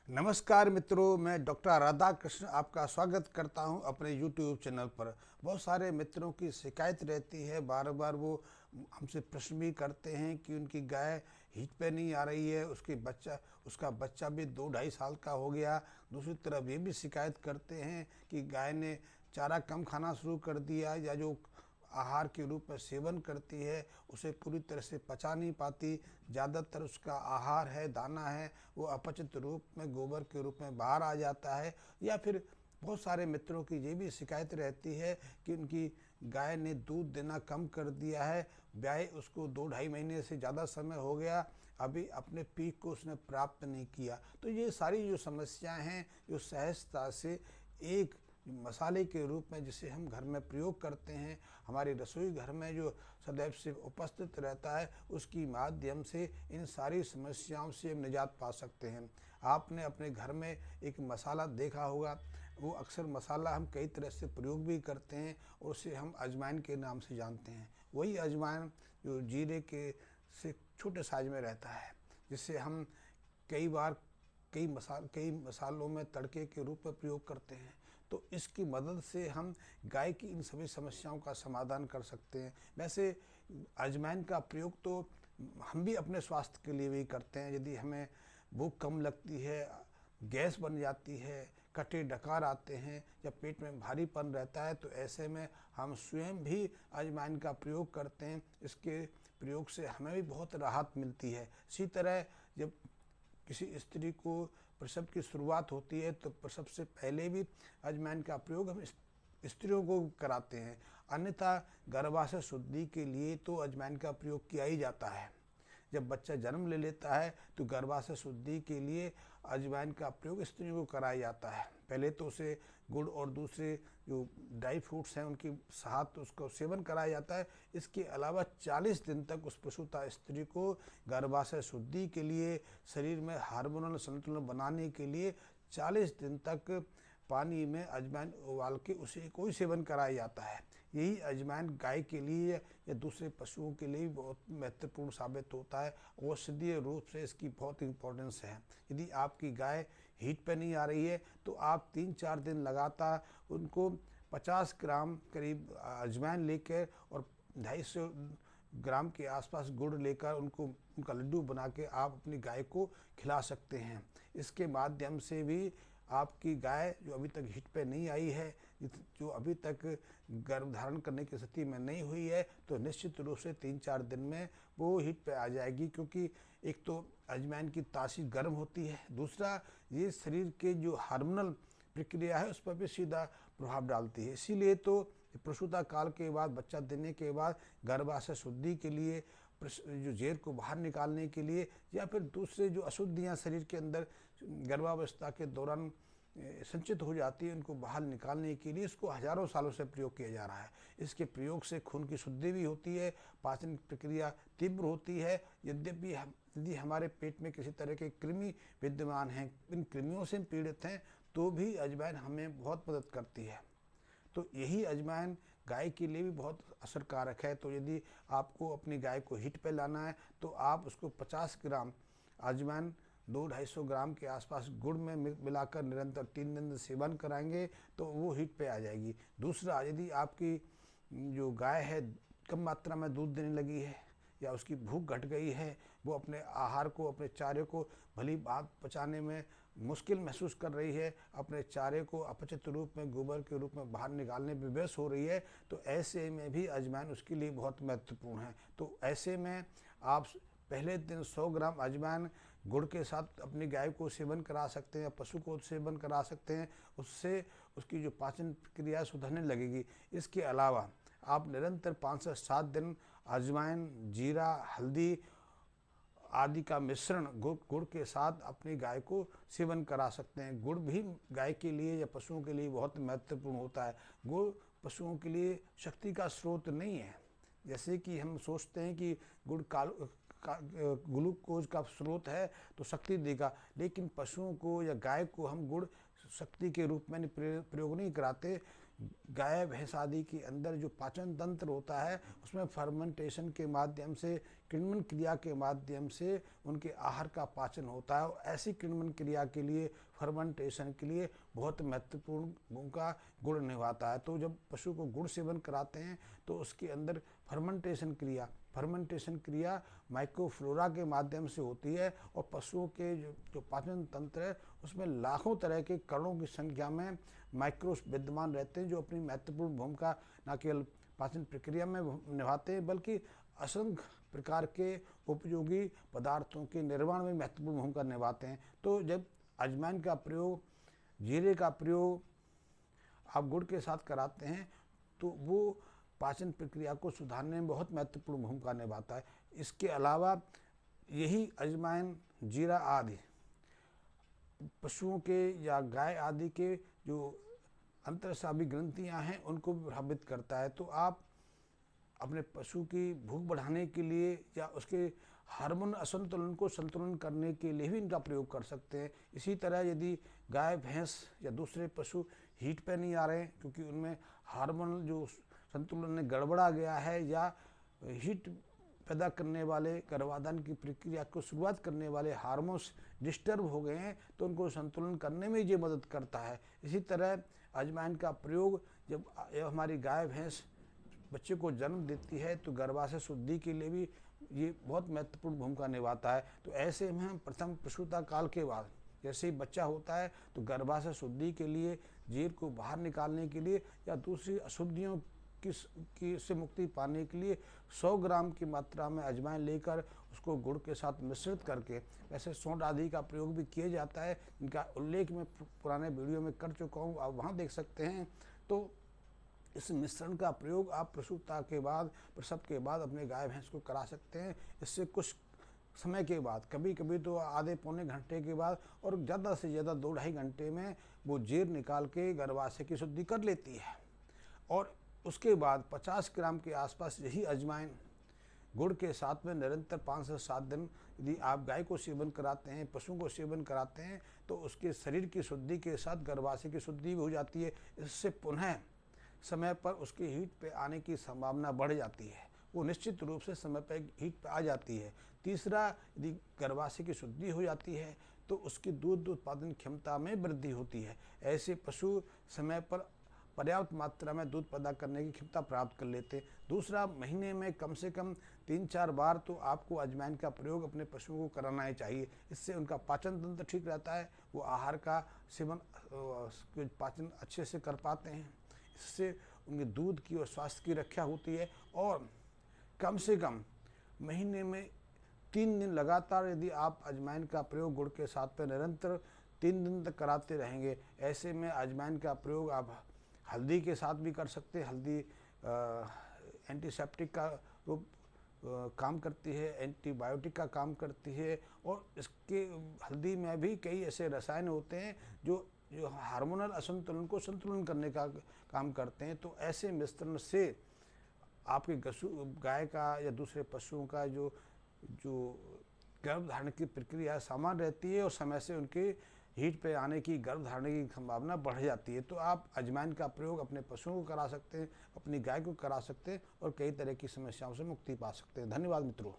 नमस्कार मित्रों, मैं डॉक्टर राधा कृष्ण आपका स्वागत करता हूं अपने YouTube चैनल पर। बहुत सारे मित्रों की शिकायत रहती है, बार बार वो हमसे प्रश्न भी करते हैं कि उनकी गाय हीट पे नहीं आ रही है, उसका बच्चा भी 2-2.5 साल का हो गया। दूसरी तरफ ये भी शिकायत करते हैं कि गाय ने चारा कम खाना शुरू कर दिया या जो आहार के रूप में सेवन करती है उसे पूरी तरह से पचा नहीं पाती। ज़्यादातर उसका आहार है, दाना है, वो अपचित रूप में गोबर के रूप में बाहर आ जाता है। या फिर बहुत सारे मित्रों की ये भी शिकायत रहती है कि उनकी गाय ने दूध देना कम कर दिया है, ब्याए उसको 2-2.5 महीने से ज़्यादा समय हो गया, अभी अपने पीक को उसने प्राप्त नहीं किया। तो ये सारी जो समस्याएं हैं, जो सहजता से एक मसाले के रूप में जिसे हम घर में प्रयोग करते हैं, हमारे रसोई घर में जो सदैव से उपस्थित रहता है, उसकी माध्यम से इन सारी समस्याओं से हम निजात पा सकते हैं। आपने अपने घर में एक मसाला देखा होगा, वो अक्सर मसाला हम कई तरह से प्रयोग भी करते हैं और उसे हम अजवाइन के नाम से जानते हैं। वही अजवाइन जो जीरे के से छोटे साइज में रहता है, जिससे हम कई बार कई मसालों में तड़के के रूप में प्रयोग करते हैं। तो इसकी मदद से हम गाय की इन सभी समस्याओं का समाधान कर सकते हैं। वैसे अजवाइन का प्रयोग तो हम भी अपने स्वास्थ्य के लिए भी करते हैं। यदि हमें भूख कम लगती है, गैस बन जाती है, कटे डकार आते हैं, जब पेट में भारीपन रहता है, तो ऐसे में हम स्वयं भी अजवाइन का प्रयोग करते हैं। इसके प्रयोग से हमें भी बहुत राहत मिलती है। इसी तरह जब किसी स्त्री को प्रसव की शुरुआत होती है तो प्रसव से पहले भी अजवाइन का प्रयोग हम स्त्रियों को कराते हैं। अन्यथा गर्भाशय शुद्धि के लिए तो अजवाइन का प्रयोग किया ही जाता है। जब बच्चा जन्म ले लेता है तो गर्भाशय शुद्धि के लिए अजवाइन का प्रयोग स्त्रियों को कराया जाता है। पहले तो उसे गुड़ और दूसरे जो ड्राई फ्रूट्स हैं उनके साथ उसको सेवन कराया जाता है। इसके अलावा 40 दिन तक उस प्रसूता स्त्री को गर्भाशय शुद्धि के लिए, शरीर में हार्मोनल संतुलन बनाने के लिए 40 दिन तक पानी में अजवाइन उबाल के उसे कोई सेवन कराया जाता है। यही अजवाइन गाय के लिए या दूसरे पशुओं के लिए बहुत महत्वपूर्ण साबित होता है। औषधीय रूप से इसकी बहुत इंपॉर्टेंस है। यदि आपकी गाय हीट पे नहीं आ रही है तो आप 3-4 दिन लगातार उनको 50 ग्राम करीब अजवाइन लेकर और 250 ग्राम के आसपास गुड़ लेकर उनका लड्डू बना के आप अपनी गाय को खिला सकते हैं। इसके माध्यम से भी आपकी गाय जो अभी तक हीट पे नहीं आई है, जो अभी तक गर्भ धारण करने की स्थिति में नहीं हुई है, तो निश्चित रूप से 3-4 दिन में वो हीट पे आ जाएगी। क्योंकि एक तो अजवाइन की तासीर गर्म होती है, दूसरा ये शरीर के जो हार्मोनल प्रक्रिया है उस पर भी सीधा प्रभाव डालती है। इसीलिए तो प्रसूता काल के बाद, बच्चा देने के बाद गर्भाशय शुद्धि के लिए, जो जेर को बाहर निकालने के लिए, या फिर दूसरे जो अशुद्धियाँ शरीर के अंदर गर्भावस्था के दौरान संचित हो जाती है, उनको बाहर निकालने के लिए इसको हजारों सालों से प्रयोग किया जा रहा है। इसके प्रयोग से खून की शुद्धि भी होती है, पाचन प्रक्रिया तीव्र होती है। यदि हमारे पेट में किसी तरह के कृमि विद्यमान हैं, इन कृमियों से पीड़ित हैं, तो भी अजवाइन हमें बहुत मदद करती है। तो यही अजवाइन गाय के लिए भी बहुत असरकारक है। तो यदि आपको अपनी गाय को हीट पे लाना है तो आप उसको 50 ग्राम अजवाइन 200-250 ग्राम के आसपास गुड़ में मिलाकर निरंतर 3 दिन सेवन कराएंगे तो वो हीट पे आ जाएगी। दूसरा, यदि आपकी जो गाय है कम मात्रा में दूध देने लगी है या उसकी भूख घट गई है, वो अपने आहार को, अपने चारे को भली बात पचाने में मुश्किल महसूस कर रही है, अपने चारे को अपचित रूप में गोबर के रूप में बाहर निकालने में विवश हो रही है, तो ऐसे में भी अजवाइन उसके लिए बहुत महत्वपूर्ण है। तो ऐसे में आप पहले दिन 100 ग्राम अजवाइन गुड़ के साथ अपनी गाय को सेवन करा सकते हैं, पशु को सेवन करा सकते हैं। उससे उसकी जो पाचन प्रक्रिया सुधरने लगेगी। इसके अलावा आप निरंतर 5 से 7 दिन अजवाइन, जीरा, हल्दी आदि का मिश्रण गुड़ के साथ अपनी गाय को सेवन करा सकते हैं। गुड़ भी गाय के लिए या पशुओं के लिए बहुत महत्वपूर्ण होता है। गुड़ पशुओं के लिए शक्ति का स्रोत नहीं है। जैसे कि हम सोचते हैं कि गुड़ ग्लूकोज का स्रोत है तो शक्ति देगा, लेकिन पशुओं को या गाय को हम गुड़ शक्ति के रूप में प्रयोग नहीं कराते। गाय भैंस आदि के अंदर जो पाचन तंत्र होता है उसमें फर्मेंटेशन के माध्यम से किण्वन क्रिया के माध्यम से उनके आहार का पाचन होता है। और ऐसी किण्वन क्रिया के लिए, फर्मेंटेशन के लिए बहुत महत्वपूर्ण भूमिका गुड़ निभाता है। तो जब पशु को गुड़ सेवन कराते हैं तो उसके अंदर फर्मेंटेशन क्रिया माइक्रोफ्लोरा के माध्यम से होती है। और पशुओं के जो पाचन तंत्र है उसमें लाखों तरह के कणों की संख्या में माइक्रोस विद्यमान रहते हैं, जो अपनी महत्वपूर्ण भूमिका न केवल पाचन प्रक्रिया में निभाते हैं बल्कि असंख्य प्रकार के उपयोगी पदार्थों के निर्माण में महत्वपूर्ण भूमिका निभाते हैं। तो जब अजवाइन का प्रयोग, जीरे का प्रयोग आप गुड़ के साथ कराते हैं तो वो पाचन प्रक्रिया को सुधारने में बहुत महत्वपूर्ण भूमिका निभाता है। इसके अलावा यही अजवाइन, जीरा आदि पशुओं के या गाय आदि के जो अंतरस्रावी ग्रंथियां हैं उनको भी प्रभावित करता है। तो आप अपने पशु की भूख बढ़ाने के लिए या उसके हार्मोन असंतुलन को संतुलन करने के लिए भी इनका प्रयोग कर सकते हैं। इसी तरह यदि गाय, भैंस या दूसरे पशु हीट पे नहीं आ रहे हैं क्योंकि उनमें हार्मोन जो संतुलन में गड़बड़ा गया है या हीट पैदा करने वाले, गर्भाधान की प्रक्रिया को शुरुआत करने वाले हार्मोन्स डिस्टर्ब हो गए हैं, तो उनको संतुलन करने में ये मदद करता है। इसी तरह अजवाइन का प्रयोग जब हमारी गाय, भैंस बच्चे को जन्म देती है तो गर्भाशय शुद्धि के लिए भी ये बहुत महत्वपूर्ण भूमिका निभाता है। तो ऐसे में हम प्रथम प्रसूता काल के बाद जैसे ही बच्चा होता है तो गर्भाशय शुद्धि के लिए, जीर को बाहर निकालने के लिए या दूसरी अशुद्धियों की से मुक्ति पाने के लिए 100 ग्राम की मात्रा में अजवाइन लेकर उसको गुड़ के साथ मिश्रित करके, वैसे सौंठ आदि का प्रयोग भी किया जाता है, इनका उल्लेख मैं पुराने वीडियो में कर चुका हूँ, आप वहाँ देख सकते हैं। तो इस मिश्रण का प्रयोग आप प्रसूता के बाद, प्रसव के बाद अपने गाय भैंस को करा सकते हैं। इससे कुछ समय के बाद, कभी कभी तो आधे पौने घंटे के बाद और ज़्यादा से ज़्यादा 2-2.5 घंटे में वो जीर निकाल के गर्भाशय की शुद्धि कर लेती है। और उसके बाद 50 ग्राम के आसपास यही अजवाइन गुड़ के साथ में निरंतर 5 से 7 दिन यदि आप गाय को सेवन कराते हैं, पशु को सेवन कराते हैं, तो उसके शरीर की शुद्धि के साथ गर्भाशय की शुद्धि भी हो जाती है। इससे पुनः समय पर उसके हीट पे आने की संभावना बढ़ जाती है, वो निश्चित रूप से समय पर हीट पे आ जाती है। तीसरा, यदि गर्भाशय की शुद्धि हो जाती है तो उसकी दूध उत्पादन क्षमता में वृद्धि होती है। ऐसे पशु समय पर पर्याप्त मात्रा में दूध पैदा करने की क्षमता प्राप्त कर लेते हैं। दूसरा, महीने में कम से कम 3-4 बार तो आपको अजवाइन का प्रयोग अपने पशुओं को कराना ही चाहिए। इससे उनका पाचन तंत्र ठीक रहता है, वो आहार का सेवन, पाचन अच्छे से कर पाते हैं। इससे उनके दूध की और स्वास्थ्य की रक्षा होती है। और कम से कम महीने में 3 दिन लगातार यदि आप अजवाइन का प्रयोग गुड़ के साथ में निरंतर 3 दिन तक कराते रहेंगे, ऐसे में अजवाइन का प्रयोग आप हल्दी के साथ भी कर सकते हैं। हल्दी एंटीसेप्टिक का रूप काम करती है, एंटीबायोटिक का काम करती है। और इसके हल्दी में भी कई ऐसे रसायन होते हैं जो हार्मोनल असंतुलन को संतुलन करने का काम करते हैं। तो ऐसे मिश्रण से आपके गाय का या दूसरे पशुओं का जो गर्भधारण की प्रक्रिया सामान्य रहती है और समय से उनके हीट पे आने की, गर्भधारण की संभावना बढ़ जाती है। तो आप अजवाइन का प्रयोग अपने पशुओं को करा सकते हैं, अपनी गाय को करा सकते हैं और कई तरह की समस्याओं से मुक्ति पा सकते हैं। धन्यवाद मित्रों।